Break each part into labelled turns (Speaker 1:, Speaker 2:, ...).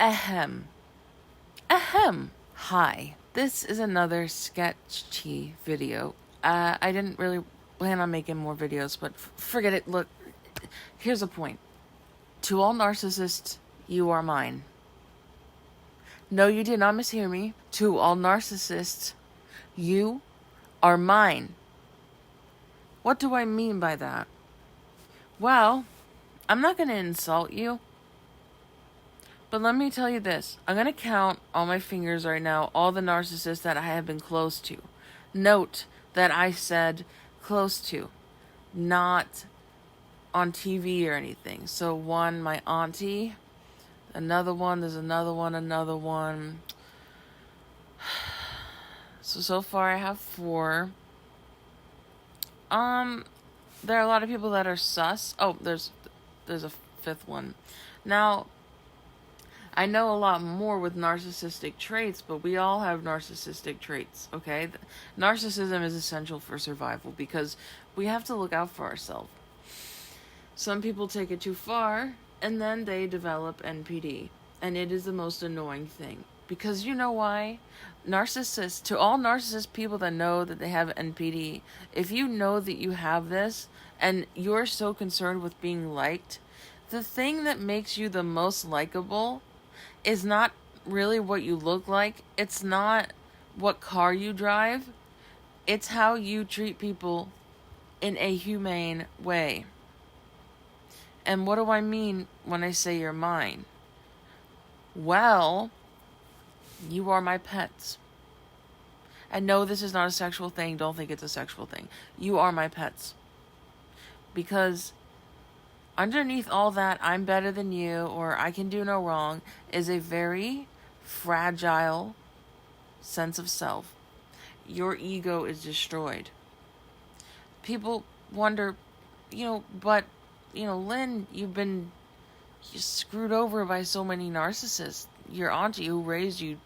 Speaker 1: Ahem. Ahem. Hi. This is another sketchy video. I didn't really plan on making more videos, but forget it. Look, here's a point. To all narcissists, you are mine. No, you did not mishear me. To all narcissists, you are mine. What do I mean by that? Well, I'm not going to insult you. But let me tell you this. I'm going to count on my fingers right now all the narcissists that I have been close to. Note that I said close to, not on TV or anything. So one, my auntie. Another one, there's another one. So far I have 4. There are a lot of people that are sus. Oh, there's a 5th one. Now, I know a lot more with narcissistic traits, but we all have narcissistic traits, okay? Narcissism is essential for survival because we have to look out for ourselves. Some people take it too far, and then they develop NPD, and it is the most annoying thing. Because you know why? Narcissists, to all narcissist people that know that they have NPD, if you know that you have this, and you're so concerned with being liked, the thing that makes you the most likable is not really what you look like. It's not what car you drive. It's how you treat people in a humane way. And what do I mean when I say you're mine? Well, you are my pets. And no, this is not a sexual thing. Don't think it's a sexual thing. You are my pets. Because underneath all that, I'm better than you, or I can do no wrong, is a very fragile sense of self. Your ego is destroyed. People wonder, but, Lynn, you've been screwed over by so many narcissists. Your auntie who raised you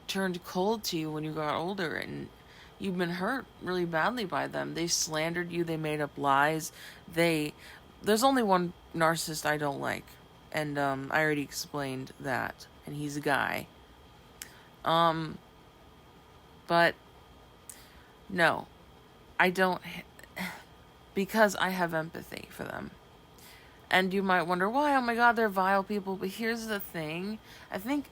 Speaker 1: turned cold to you when you got older, and you've been hurt really badly by them. They slandered you. They made up lies. There's only one narcissist I don't like, and I already explained that, and he's a guy. But no, I don't, because I have empathy for them. And you might wonder why. Oh my God, they're vile people. But here's the thing. I think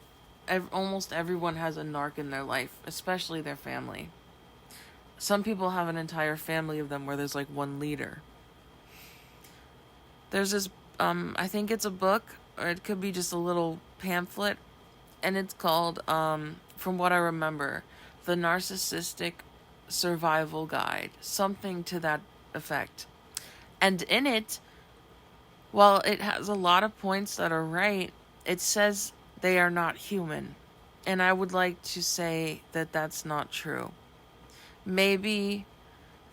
Speaker 1: almost everyone has a narc in their life, especially their family. Some people have an entire family of them where there's like one leader. There's this, I think it's a book, or it could be just a little pamphlet, and it's called, from what I remember, The Narcissistic Survival Guide, something to that effect. And in it, while it has a lot of points that are right, it says they are not human. And I would like to say that that's not true. Maybe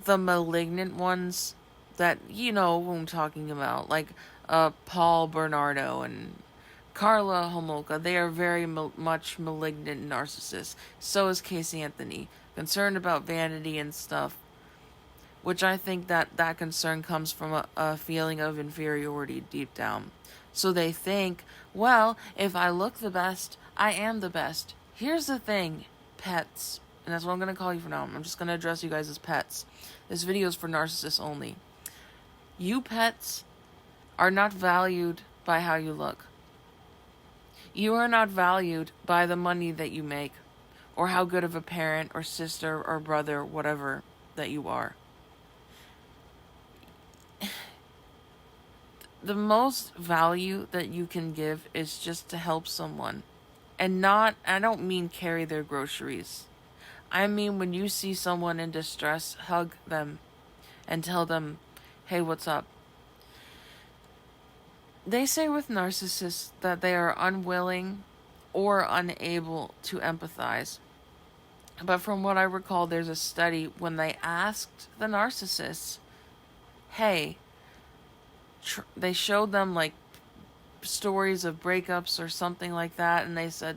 Speaker 1: the malignant ones that, who I'm talking about, like Paul Bernardo and Carla Homolka, they are very much malignant narcissists. So is Casey Anthony, concerned about vanity and stuff, which I think that concern comes from a feeling of inferiority deep down. So they think, well, if I look the best, I am the best. Here's the thing, pets, and that's what I'm going to call you from now on. I'm just going to address you guys as pets. This video is for narcissists only. You pets are not valued by how you look. You are not valued by the money that you make, or how good of a parent or sister or brother, whatever, that you are. The most value that you can give is just to help someone. And I don't mean carry their groceries. I mean when you see someone in distress, hug them and tell them, hey, what's up? They say with narcissists that they are unwilling or unable to empathize. But from what I recall, there's a study when they asked the narcissists, hey, they showed them like stories of breakups or something like that, and they said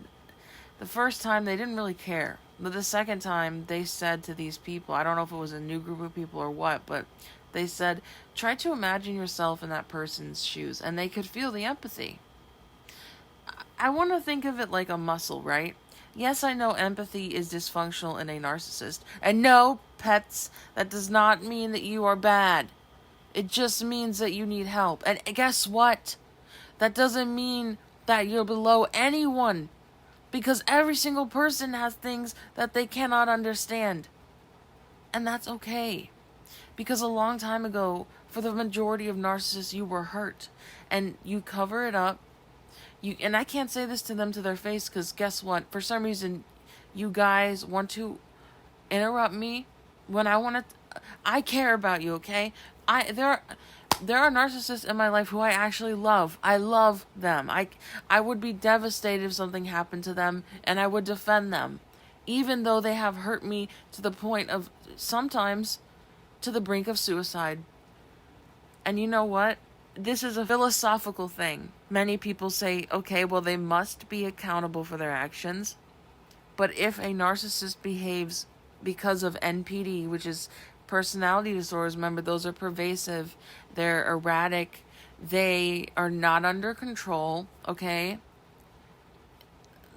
Speaker 1: the first time they didn't really care, but the second time they said to these people, I don't know if it was a new group of people or what, but they said, try to imagine yourself in that person's shoes, and they could feel the empathy. I want to think of it like a muscle, right? Yes, I know empathy is dysfunctional in a narcissist. And no, pets, that does not mean that you are bad. It just means that you need help. And guess what? That doesn't mean that you're below anyone. Because every single person has things that they cannot understand. And that's okay. Because a long time ago, for the majority of narcissists, you were hurt. And you cover it up. And I can't say this to them to their face, because guess what? For some reason, you guys want to interrupt me when I want to. I care about you, okay? There are narcissists in my life who I actually love. I love them. I would be devastated if something happened to them, and I would defend them, even though they have hurt me to the point of sometimes to the brink of suicide. And you know what? This is a philosophical thing. Many people say, okay, well, they must be accountable for their actions. But if a narcissist behaves because of NPD, which is personality disorders, remember, those are pervasive, they're erratic, they are not under control, okay?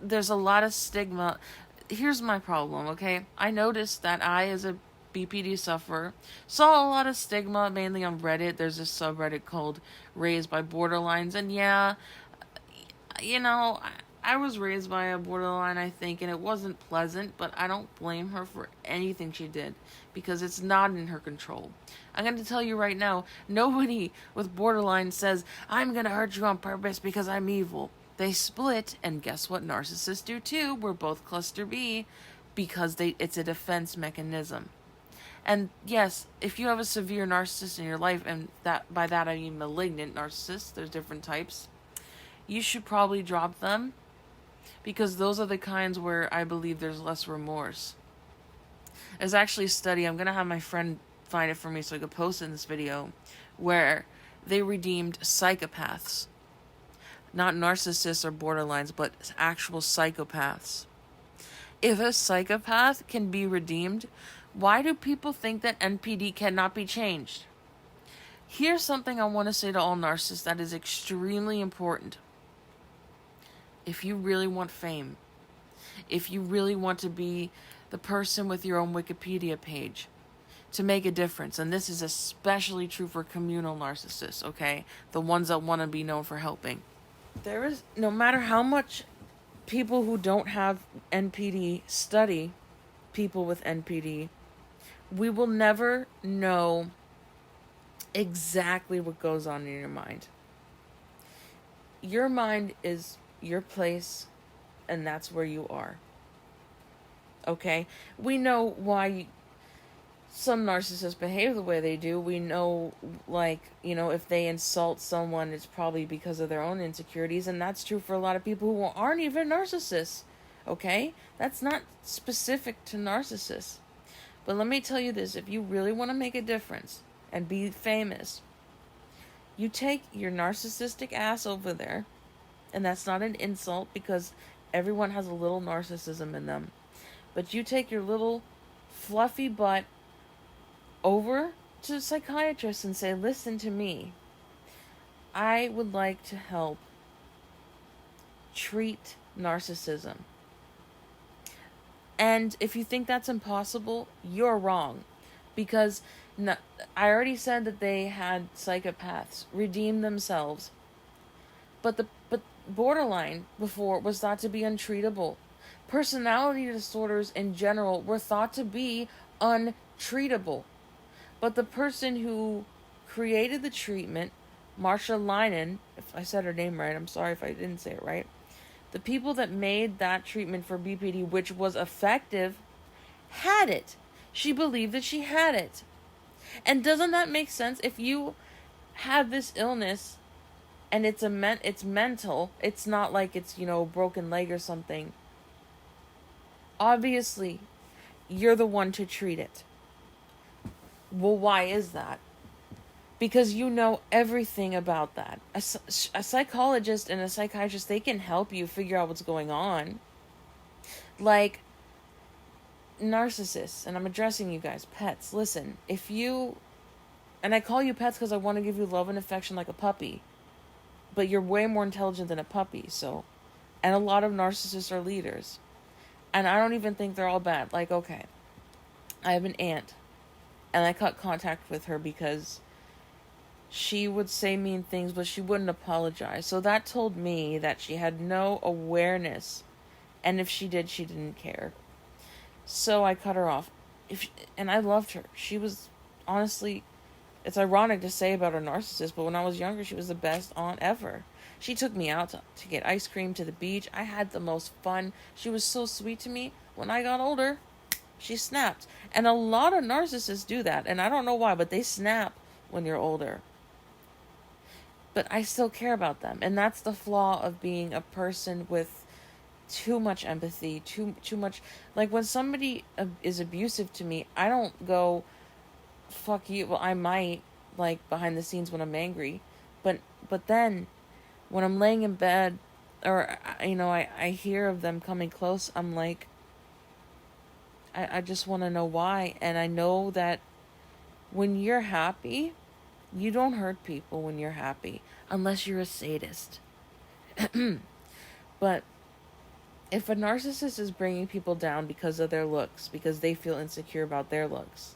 Speaker 1: There's a lot of stigma. Here's my problem, okay? I noticed that I, as a BPD sufferer, saw a lot of stigma, mainly on Reddit. There's this subreddit called Raised by Borderlines, and yeah, you know, I was raised by a borderline, I think, and it wasn't pleasant, but I don't blame her for anything she did, because it's not in her control. I'm going to tell you right now, nobody with borderline says, I'm going to hurt you on purpose because I'm evil. They split, and guess what narcissists do too? We're both cluster B, because it's a defense mechanism. And yes, if you have a severe narcissist in your life, and that by that I mean malignant narcissists, there's different types, you should probably drop them, because those are the kinds where I believe there's less remorse. There's actually a study, I'm going to have my friend find it for me so I could post it in this video, where they redeemed psychopaths. Not narcissists or borderlines, but actual psychopaths. If a psychopath can be redeemed, why do people think that NPD cannot be changed? Here's something I want to say to all narcissists that is extremely important. If you really want fame, if you really want to be the person with your own Wikipedia page, to make a difference, and this is especially true for communal narcissists, okay? The ones that want to be known for helping. There is, no matter how much people who don't have NPD study people with NPD, we will never know exactly what goes on in your mind. Your mind is your place, and that's where you are. Okay? We know why some narcissists behave the way they do. We know, like, you know, if they insult someone, it's probably because of their own insecurities, and that's true for a lot of people who aren't even narcissists. Okay? That's not specific to narcissists. But let me tell you this, if you really want to make a difference and be famous, you take your narcissistic ass over there, and that's not an insult because everyone has a little narcissism in them, but you take your little fluffy butt over to a psychiatrist and say, listen to me, I would like to help treat narcissism. And if you think that's impossible, you're wrong. Because I already said that they had psychopaths redeem themselves. But borderline before was thought to be untreatable. Personality disorders in general were thought to be untreatable. But the person who created the treatment, Marsha Linehan, if I said her name right, I'm sorry if I didn't say it right, the people that made that treatment for BPD, which was effective, had it. She believed that she had it. And doesn't that make sense? If you have this illness and it's mental, it's not like it's, you know, a broken leg or something. Obviously, you're the one to treat it. Well, why is that? Because you know everything about that. A psychologist and a psychiatrist, they can help you figure out what's going on. Like narcissists, and I'm addressing you guys, pets. Listen, and I call you pets because I want to give you love and affection like a puppy, but you're way more intelligent than a puppy, so And a lot of narcissists are leaders. And I don't even think they're all bad. Like, okay, I have an aunt, and I cut contact with her because she would say mean things, but she wouldn't apologize. So that told me that she had no awareness, and if she did, she didn't care. So I cut her off. And I loved her. She was, honestly, it's ironic to say about a narcissist, but when I was younger, she was the best aunt ever. She took me out to get ice cream, to the beach. I had the most fun. She was so sweet to me. When I got older, she snapped. And a lot of narcissists do that, and I don't know why, but they snap when you're older. But I still care about them, and that's the flaw of being a person with too much empathy, too much. Like, when somebody is abusive to me, I don't go, fuck you. Well, I might, like, behind the scenes when I'm angry, but then when I'm laying in bed, or I hear of them coming close, I'm like, I just want to know why. And I know that when you're happy, you don't hurt people when you're happy, unless you're a sadist. But if a narcissist is bringing people down because of their looks, because they feel insecure about their looks,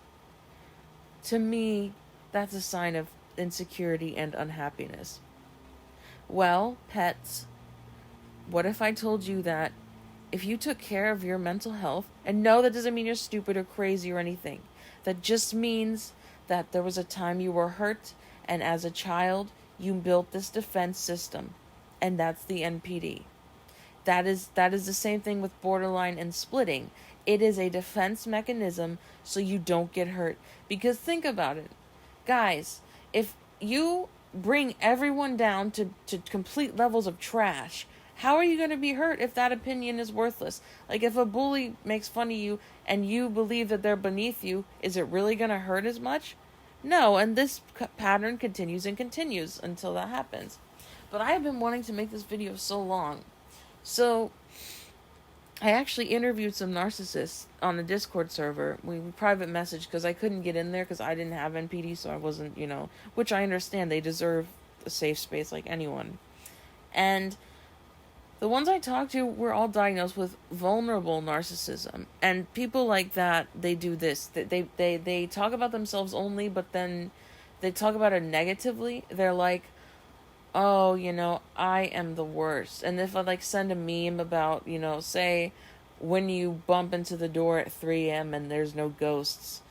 Speaker 1: to me, that's a sign of insecurity and unhappiness. Well, pets, what if I told you that if you took care of your mental health, and no, that doesn't mean you're stupid or crazy or anything. That just means that there was a time you were hurt, and as a child, you built this defense system, and that's the NPD. That is the same thing with borderline and splitting. It is a defense mechanism so you don't get hurt. Because think about it. Guys, if you bring everyone down to complete levels of trash, how are you going to be hurt if that opinion is worthless? Like, if a bully makes fun of you and you believe that they're beneath you, is it really going to hurt as much? No, and this pattern continues and continues until that happens. But I have been wanting to make this video so long. So, I actually interviewed some narcissists on a Discord server. We private messaged because I couldn't get in there because I didn't have NPD, so I wasn't, which I understand. They deserve a safe space like anyone. And the ones I talked to were all diagnosed with vulnerable narcissism. And people like that, they do this. They talk about themselves only, but then they talk about it negatively. They're like, oh, I am the worst. And if I send a meme about, say when you bump into the door at 3 a.m. and there's no ghosts,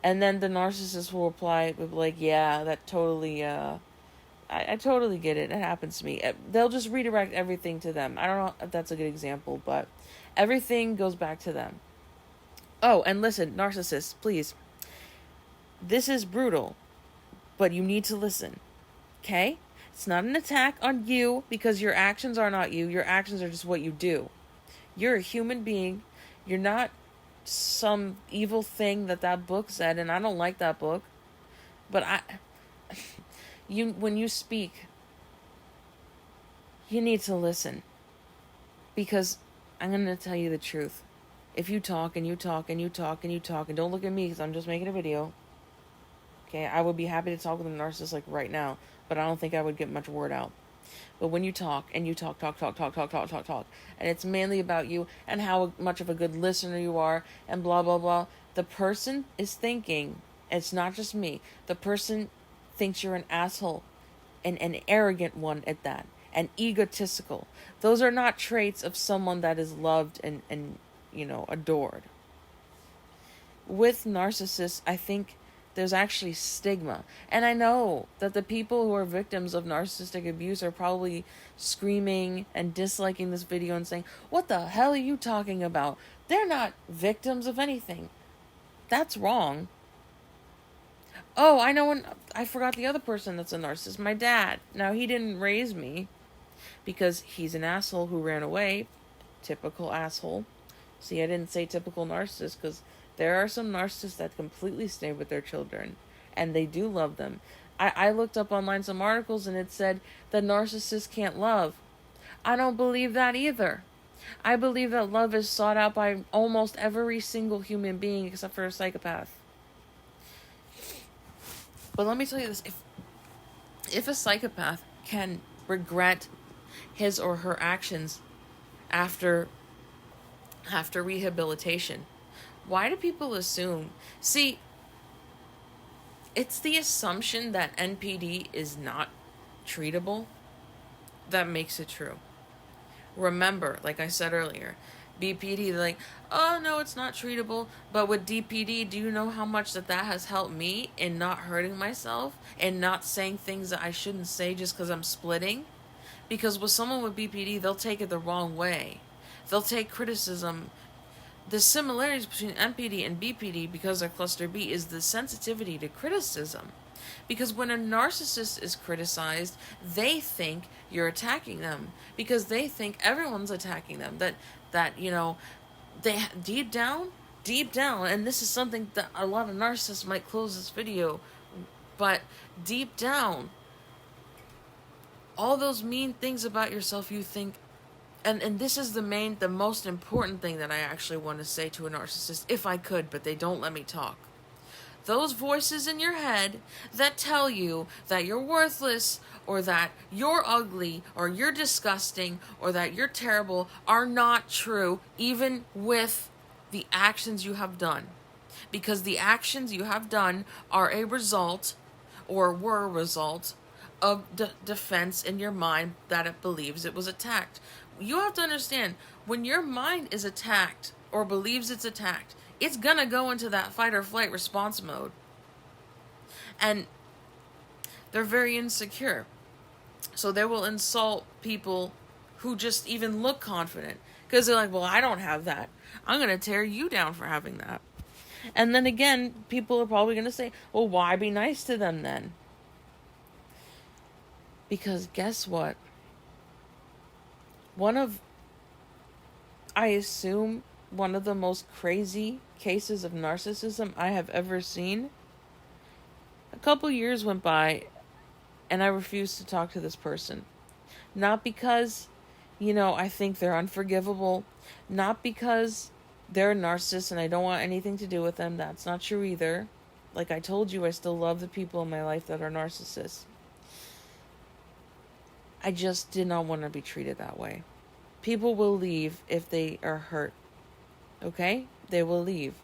Speaker 1: and then the narcissist will reply with yeah, that totally, I totally get it. It happens to me. They'll just redirect everything to them. I don't know if that's a good example, but everything goes back to them. Oh, and listen, narcissists, please. This is brutal, but you need to listen. Okay? It's not an attack on you because your actions are not you. Your actions are just what you do. You're a human being. You're not some evil thing that book said, and I don't like that book. But when you speak, you need to listen. Because I'm going to tell you the truth. If you talk and you talk and you talk and you talk, and don't look at me because I'm just making a video. Okay, I would be happy to talk with a narcissist right now, but I don't think I would get much word out. But when you talk and you talk, and it's mainly about you and how much of a good listener you are and blah, blah, blah, the person is thinking, it's not just me, the person thinks you're an asshole, and an arrogant one at that, and egotistical. Those are not traits of someone that is loved and adored. With narcissists, I think there's actually stigma. And I know that the people who are victims of narcissistic abuse are probably screaming and disliking this video and saying, what the hell are you talking about? They're not victims of anything. That's wrong. Oh, I know, I forgot the other person that's a narcissist, my dad. Now, he didn't raise me because he's an asshole who ran away. Typical asshole. See, I didn't say typical narcissist because there are some narcissists that completely stay with their children, and they do love them. I looked up online some articles, and it said that narcissists can't love. I don't believe that either. I believe that love is sought out by almost every single human being except for a psychopath. But let me tell you this. If a psychopath can regret his or her actions after rehabilitation. Why do people assume? See, it's the assumption that NPD is not treatable that makes it true. Remember, like I said earlier, BPD, they're like, oh no, it's not treatable. But with DPD, do you know how much that has helped me in not hurting myself and not saying things that I shouldn't say just because I'm splitting? Because with someone with BPD, they'll take it the wrong way. They'll take criticism. The similarities between NPD and BPD, because they're cluster B, is the sensitivity to criticism. Because when a narcissist is criticized, they think you're attacking them. Because they think everyone's attacking them. That they deep down, and this is something that a lot of narcissists might close this video, but deep down, all those mean things about yourself you think, and this is the most important thing that I actually want to say to a narcissist, if I could, but they don't let me talk. Those voices in your head that tell you that you're worthless, or that you're ugly, or you're disgusting, or that you're terrible are not true, even with the actions you have done. Because the actions you have done are a result, or were a result, of defense in your mind that it believes it was attacked. You have to understand, when your mind is attacked or believes it's attacked, it's gonna go into that fight or flight response mode. And they're very insecure. So they will insult people who just even look confident. Because they're like, well, I don't have that. I'm gonna tear you down for having that. And then again, people are probably gonna say, well, why be nice to them then? Because guess what? I assume one of the most crazy cases of narcissism I have ever seen. A couple years went by and I refused to talk to this person. Not because, I think they're unforgivable. Not because they're a narcissist and I don't want anything to do with them. That's not true either. Like I told you, I still love the people in my life that are narcissists. I just did not want to be treated that way. People will leave if they are hurt. Okay? They will leave.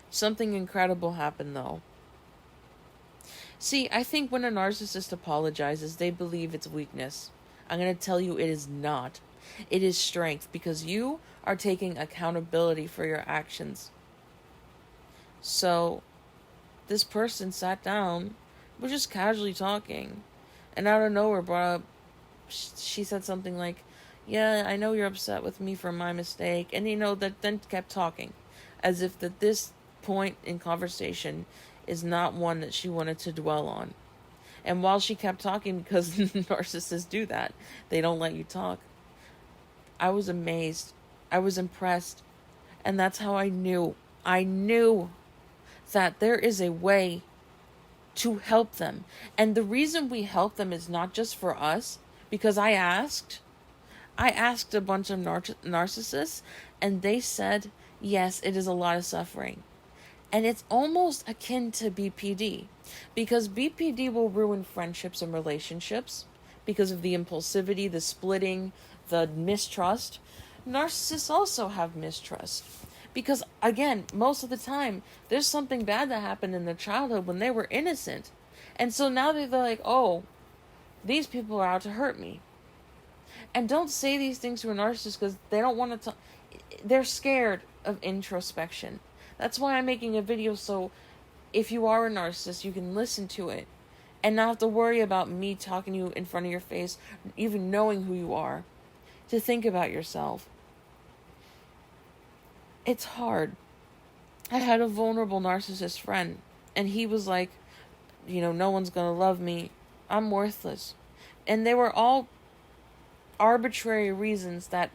Speaker 1: Something incredible happened though. See, I think when a narcissist apologizes, they believe it's weakness. I'm going to tell you it is not. It is strength, because you are taking accountability for your actions. So, this person sat down, we're just casually talking, and out of nowhere brought up, she said something like, yeah, I know you're upset with me for my mistake, and that then kept talking, as if that this point in conversation is not one that she wanted to dwell on. And while she kept talking, because narcissists do that, they don't let you talk, I was amazed. I was impressed. And that's how I knew that there is a way to help them. And the reason we help them is not just for us, because I asked a bunch of narcissists, and they said, yes, it is a lot of suffering. And it's almost akin to BPD, because BPD will ruin friendships and relationships because of the impulsivity, the splitting, the mistrust. Narcissists also have mistrust because, again, most of the time, there's something bad that happened in their childhood when they were innocent. And so now they're like, oh, these people are out to hurt me. And don't say these things to a narcissist because they don't want to they're scared of introspection. That's why I'm making a video, so if you are a narcissist, you can listen to it and not have to worry about me talking to you in front of your face, even knowing who you are, to think about yourself. It's hard. I had a vulnerable narcissist friend, and he was like, no one's gonna love me. I'm worthless. And they were all arbitrary reasons that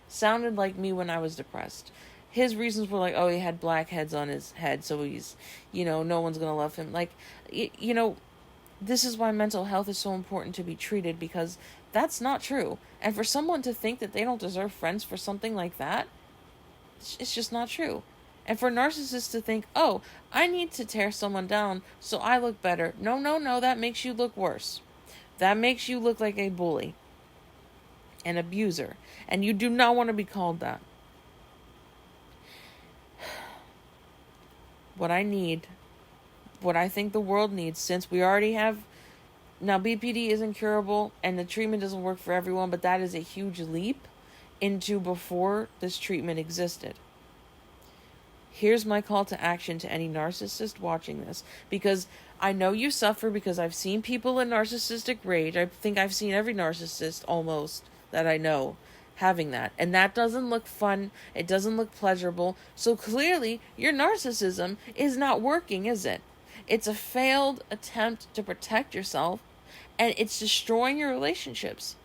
Speaker 1: sounded like me when I was depressed. His reasons were like, oh, he had blackheads on his head, so he's, no one's gonna love him. Like, this is why mental health is so important to be treated, because that's not true. And for someone to think that they don't deserve friends for something like that, it's just not true. And for narcissists to think, oh, I need to tear someone down so I look better. No, that makes you look worse. That makes you look like a bully. an abuser. And you do not want to be called that. What I think the world needs, since we already have, now BPD isn't curable and the treatment doesn't work for everyone, but that is a huge leap into before this treatment existed. Here's my call to action to any narcissist watching this, because I know you suffer, because I've seen people in narcissistic rage. I think I've seen every narcissist almost that I know having that. And that doesn't look fun. It doesn't look pleasurable. So clearly your narcissism is not working, is it? It's a failed attempt to protect yourself, and it's destroying your relationships.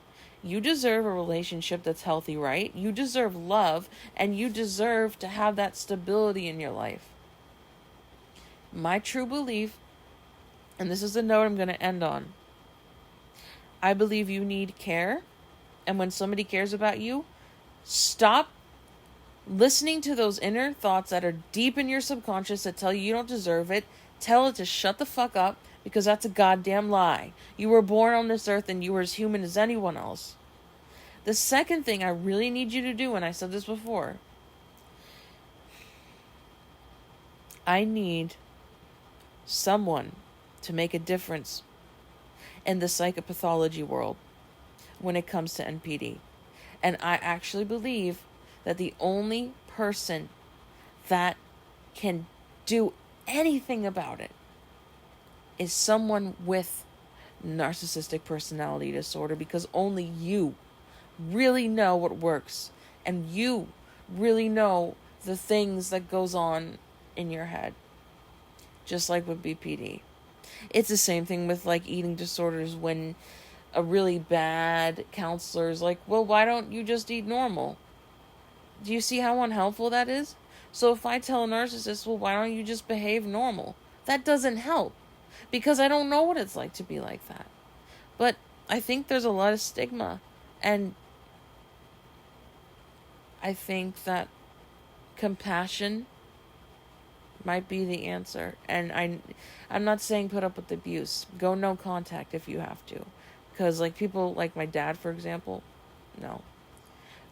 Speaker 1: You deserve a relationship that's healthy, right? You deserve love, and you deserve to have that stability in your life. My true belief, and this is the note I'm going to end on, I believe you need care, and when somebody cares about you, stop listening to those inner thoughts that are deep in your subconscious that tell you don't deserve it. Tell it to shut the fuck up, because that's a goddamn lie. You were born on this earth and you were as human as anyone else. The second thing I really need you to do, and I said this before, I need someone to make a difference in the psychopathology world when it comes to NPD. And I actually believe that the only person that can do anything about it is someone with narcissistic personality disorder, because only you really know what works, and you really know the things that goes on in your head. Just like with BPD. It's the same thing with like eating disorders, when a really bad counselor is like, well, why don't you just eat normal? Do you see how unhelpful that is? So if I tell a narcissist, well, why don't you just behave normal? That doesn't help, because I don't know what it's like to be like that. But I think there's a lot of stigma, and I think that compassion might be the answer. And I'm not saying put up with abuse. Go no contact if you have to. Because like people like my dad, for example, no.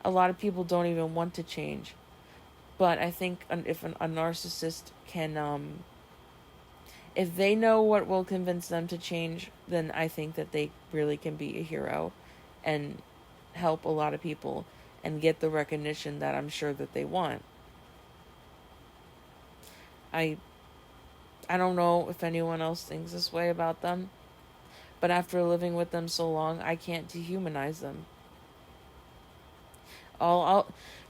Speaker 1: A lot of people don't even want to change. But I think if a narcissist can, if they know what will convince them to change, then I think that they really can be a hero and help a lot of people and get the recognition that I'm sure that they want. I don't know if anyone else thinks this way about them, but after living with them so long, I can't dehumanize them.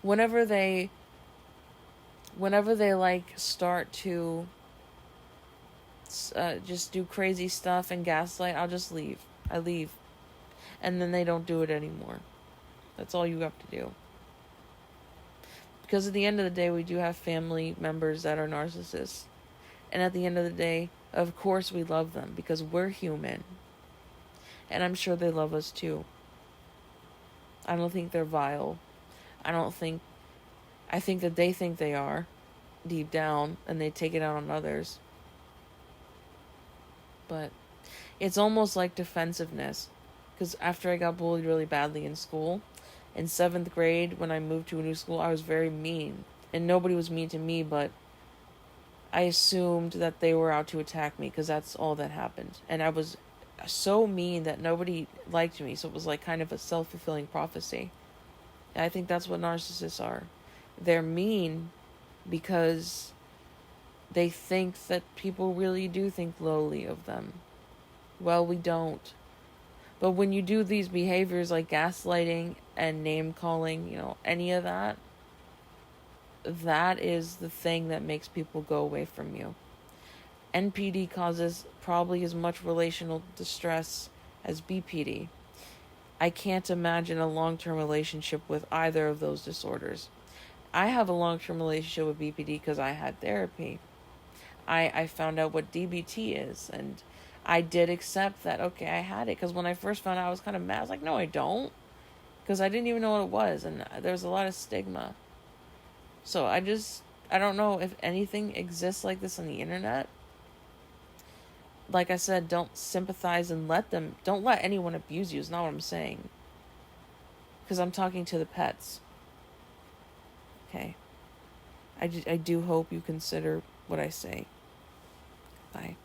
Speaker 1: Whenever they like start to just do crazy stuff and gaslight, I'll just leave. I leave, and then they don't do it anymore. That's all you have to do. Because at the end of the day, we do have family members that are narcissists. And at the end of the day, of course we love them, because we're human. And I'm sure they love us too. I don't think they're vile. I think that they think they are, deep down, and they take it out on others. But it's almost like defensiveness. Because after I got bullied really badly in school, in 7th grade, when I moved to a new school, I was very mean. And nobody was mean to me, but I assumed that they were out to attack me, because that's all that happened. And I was so mean that nobody liked me, so it was like kind of a self-fulfilling prophecy. And I think that's what narcissists are. They're mean because they think that people really do think lowly of them. Well, we don't. But when you do these behaviors like gaslighting and name calling, any of that, that is the thing that makes people go away from you. NPD causes probably as much relational distress as BPD. I can't imagine a long-term relationship with either of those disorders. I have a long-term relationship with BPD because I had therapy. I found out what DBT is, and I did accept that, okay, I had it. Because when I first found out, I was kind of mad. I was like, no, I don't. Because I didn't even know what it was, and there's a lot of stigma. So I don't know if anything exists like this on the internet. Like I said, don't sympathize and don't let anyone abuse you, is not what I'm saying. because I'm talking to the pets. Okay. I do hope you consider what I say. Bye.